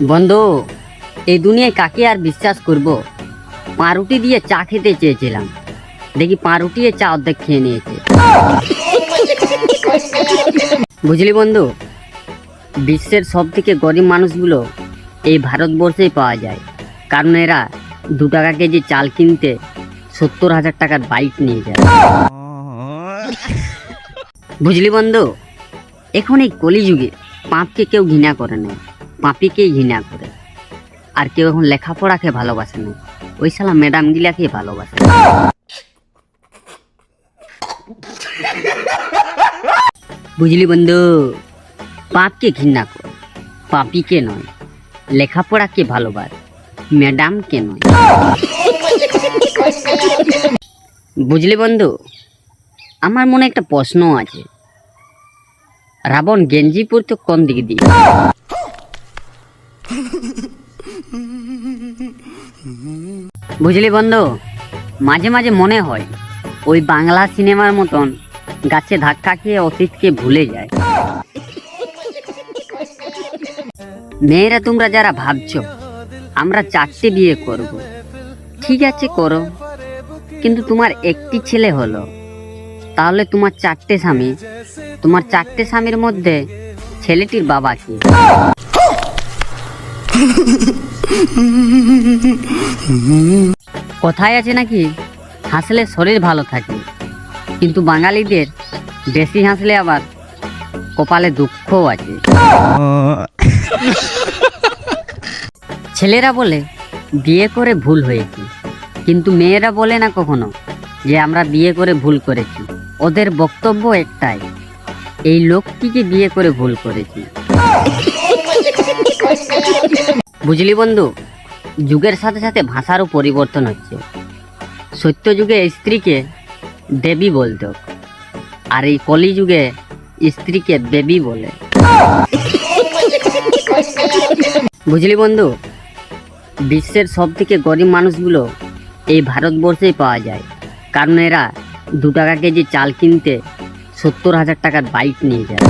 বন্ধু, এই দুনিয়ায় কাকে আর বিশ্বাস করব? পাউরুটি দিয়ে চা খেতে চেয়েছিলাম, দেখি পাউরুটি চা অর্ধেক খেয়ে নিয়েছে। বুঝলি বন্ধু, বিশ্বের সব থেকে গরিব মানুষগুলো এই ভারতবর্ষেই পাওয়া যায়, কারণ এরা 2 টাকা কেজি চাল কিনতে 70,000 টাকার বাইক নিয়ে যায়। বুঝলি বন্ধু, এখন এই কলিযুগে পাপকে কেউ ঘৃণা করে না, পাপিকেই ঘৃণা করে। আর কেউ এখন লেখাপড়াকে ভালোবাসে না, ওই শালা ম্যাডাম গিলাকে ভালোবাসে। বুঝলি বন্ধু, পাপকে ঘৃণা কর, পাপিকে নয়। লেখাপড়াকে ভালোবাস, ম্যাডামকে নয়। বুঝলি বন্ধু, আমার মনে একটা প্রশ্ন আছে, রাবণ গেঞ্জি পরতো কোন দিকে দিয়ে? বুঝলি বন্ধু, মাঝে মাঝে মনে হয় ওই বাংলা সিনেমার মতন গাছে ধাক্কা খেয়ে অতীতকে ভুলে যায়। মেয়েরা তোমরা যারা ভাবছো আমরা 4টে বিয়ে করব, ঠিক আছে করো, কিন্তু তোমার একটি ছেলে হলো, তাহলে তোমার 4টে স্বামী, তোমার 4টে স্বামীর মধ্যে ছেলেটির বাবা কি? কথায় আছে নাকি হাসলে শরীর ভালো থাকে, কিন্তু বাঙালিদের বেশি হাসলে আবার কপালে দুঃখও আছে। ছেলেরা বলে বিয়ে করে ভুল হয়েছে, কিন্তু মেয়েরা বলে না কখনো যে আমরা বিয়ে করে ভুল করেছি। ওদের বক্তব্য একটাই, এই লোকটিকে বিয়ে করে ভুল করেছি। বুঝলি বন্ধু, যুগের সাথে সাথে ভাষারও পরিবর্তন হচ্ছে। সত্য যুগে স্ত্রীকে দেবী বলতো, আর এই কলি যুগে স্ত্রীকে বেবি বলে। বুঝলি বন্ধু, বিশ্বের সব থেকে গরিব মানুষগুলো এই ভারতবর্ষেই পাওয়া যায়, কারণ এরা 2 টাকা কেজি চাল কিনতে 70,000 টাকার বাইক নিয়ে যায়।